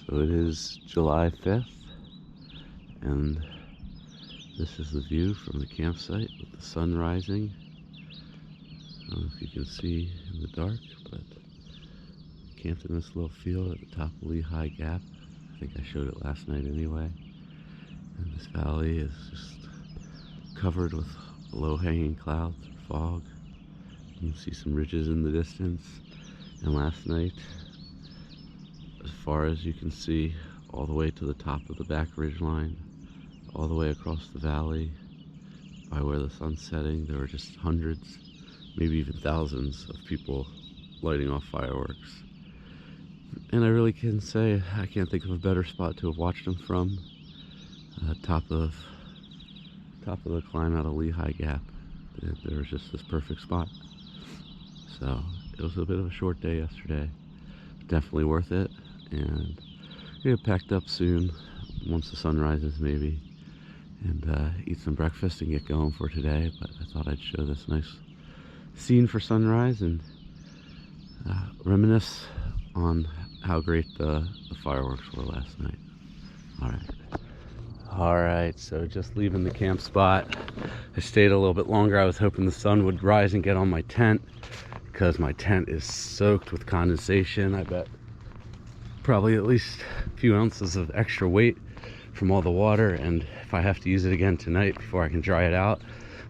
So it is July 5th, and this is the view from the campsite with the sun rising. I don't know if you can see in the dark, but camped in this little field at the top of Lehigh Gap. I think I showed it last night anyway. And this valley is just covered with low-hanging clouds or fog. You can see some ridges in the distance. And last night, as far as you can see, all the way to the top of the back ridge line, all the way across the valley, by where the sun's setting, there were just hundreds, maybe even thousands of people lighting off fireworks. And I really can say I can't think of a better spot to have watched them from. Top of the climb out of Lehigh Gap. There was just this perfect spot. So it was a bit of a short day yesterday. Definitely worth it, and get packed up soon once the sun rises maybe, and eat some breakfast and get going for today. But I thought I'd show this nice scene for sunrise and reminisce on how great the fireworks were last night. Alright, so just leaving the camp spot. I stayed a little bit longer. I was hoping the sun would rise and get on my tent, because my tent is soaked with condensation. I bet probably at least a few ounces of extra weight from all the water, and if I have to use it again tonight before I can dry it out,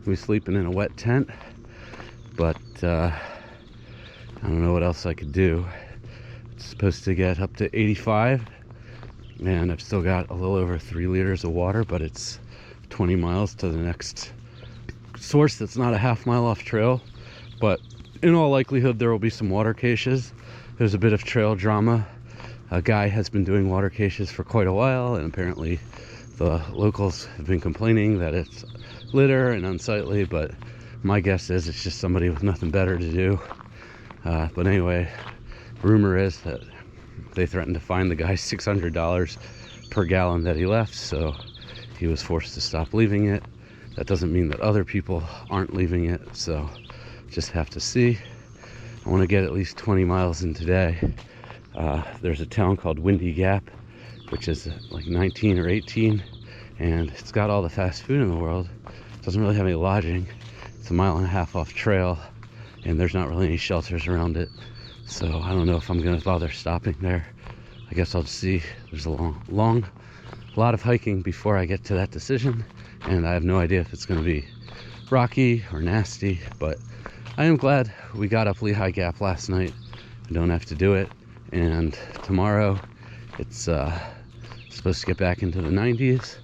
I'll be sleeping in a wet tent. But I don't know what else I could do. It's supposed to get up to 85, and I've still got a little over 3 liters of water, but it's 20 miles to the next source that's not a half-mile off trail. But in all likelihood, there will be some water caches. There's a bit of trail drama. A guy has been doing water caches for quite a while, and apparently the locals have been complaining that it's litter and unsightly, but my guess is it's just somebody with nothing better to do. But anyway, rumor is that they threatened to fine the guy $600 per gallon that he left, so he was forced to stop leaving it. That doesn't mean that other people aren't leaving it, so just have to see. I want to get at least 20 miles in today. There's a town called Windy Gap, which is like 19 or 18, and it's got all the fast food in the world. It doesn't really have any lodging. It's a mile and a half off trail, and there's not really any shelters around it. So I don't know if I'm going to bother stopping there. I guess I'll just see. There's a lot of hiking before I get to that decision, and I have no idea if it's going to be rocky or nasty, but I am glad we got up Lehigh Gap last night. I don't have to do it, and tomorrow it's supposed to get back into the 90s,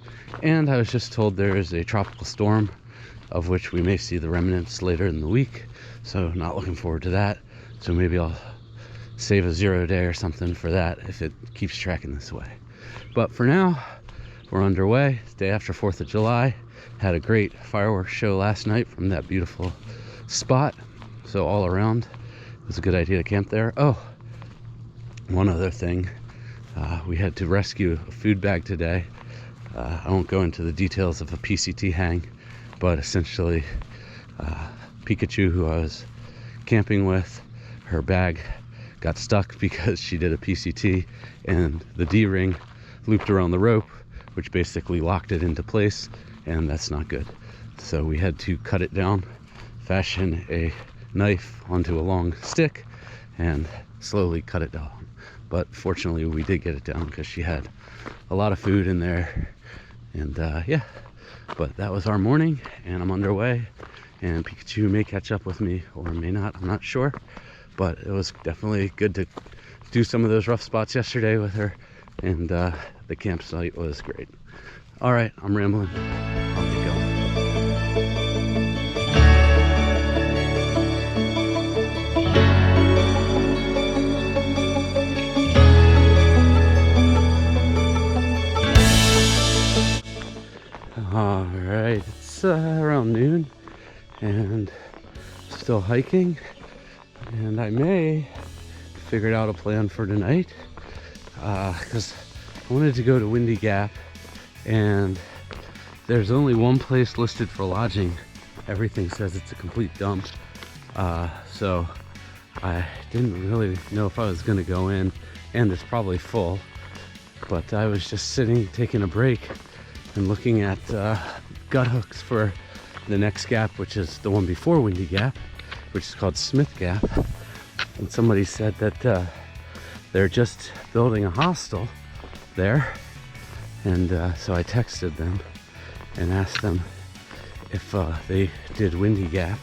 and I was just told there is a tropical storm of which we may see the remnants later in the week, so not looking forward to that. So maybe I'll save a 0 day or something for that if it keeps tracking this way. But for now, we're underway. It's day after 4th of July. Had a great fireworks show last night from that beautiful spot. So all around, it was a good idea to camp there. Oh, one other thing. We had to rescue a food bag today. I won't go into the details of a PCT hang, but essentially Pikachu, who I was camping with, her bag got stuck because she did a PCT, and the D-ring looped around the rope, which basically locked it into place, and that's not good. So we had to cut it down, fashion a knife onto a long stick, and slowly cut it down. But fortunately we did get it down because she had a lot of food in there. And yeah, but that was our morning, and I'm underway, and Pikachu may catch up with me or may not, I'm not sure. But it was definitely good to do some of those rough spots yesterday with her, and the campsite was great. All right, I'm rambling. I'll get going. All right, it's around noon, and still hiking. And I may figure out a plan for tonight, because I wanted to go to Windy Gap, and there's only one place listed for lodging. Everything says it's a complete dump. So I didn't really know if I was going to go in, and it's probably full. But I was just sitting, taking a break, and looking at gut hooks for the next gap, which is the one before Windy Gap, which is called Smith Gap. And somebody said that they're just building a hostel there. And so I texted them and asked them if they did Windy Gap.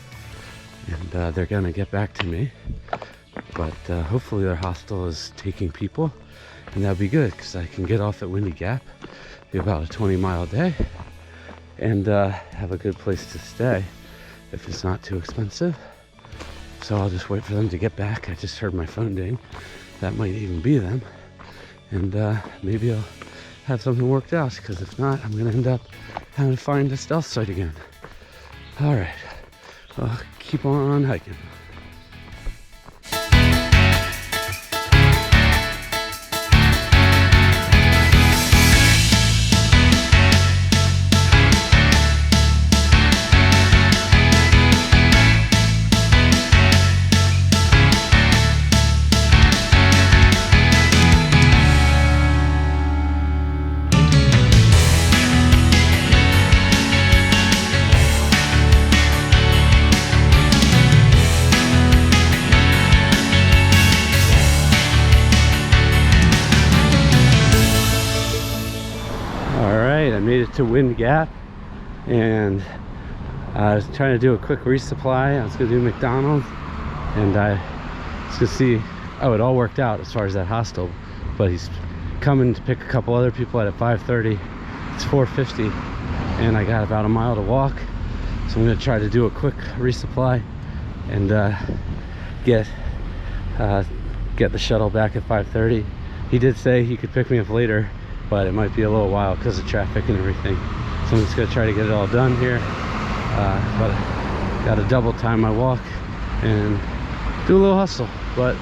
And they're gonna get back to me. But hopefully their hostel is taking people. And that'd be good, because I can get off at Windy Gap, be about a 20-mile day, and have a good place to stay if it's not too expensive. So I'll just wait for them to get back. I just heard my phone ding. That might even be them. And maybe I'll have something worked out, because if not, I'm gonna end up having to find a stealth site again. All right, well, keep on hiking. I made it to Wind Gap, and I was trying to do a quick resupply. I was gonna do McDonald's, and I was gonna see, oh, it all worked out as far as that hostel, but he's coming to pick a couple other people at 5:30. It's 4:50, and I got about a mile to walk, so I'm gonna try to do a quick resupply and get the shuttle back at 5:30. He did say he could pick me up later, but it might be a little while because of traffic and everything. So I'm just gonna try to get it all done here. But gotta double time my walk and do a little hustle. But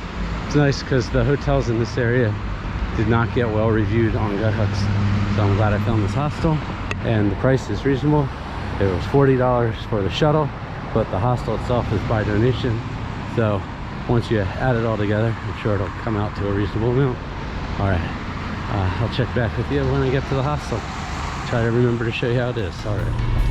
it's nice because the hotels in this area did not get well reviewed on gut hooks. So I'm glad I found this hostel, and the price is reasonable. It was $40 for the shuttle, but the hostel itself is by donation. So once you add it all together, I'm sure it'll come out to a reasonable amount. All right. I'll check back with you when I get to the hostel. Try to remember to show you how it is. All right.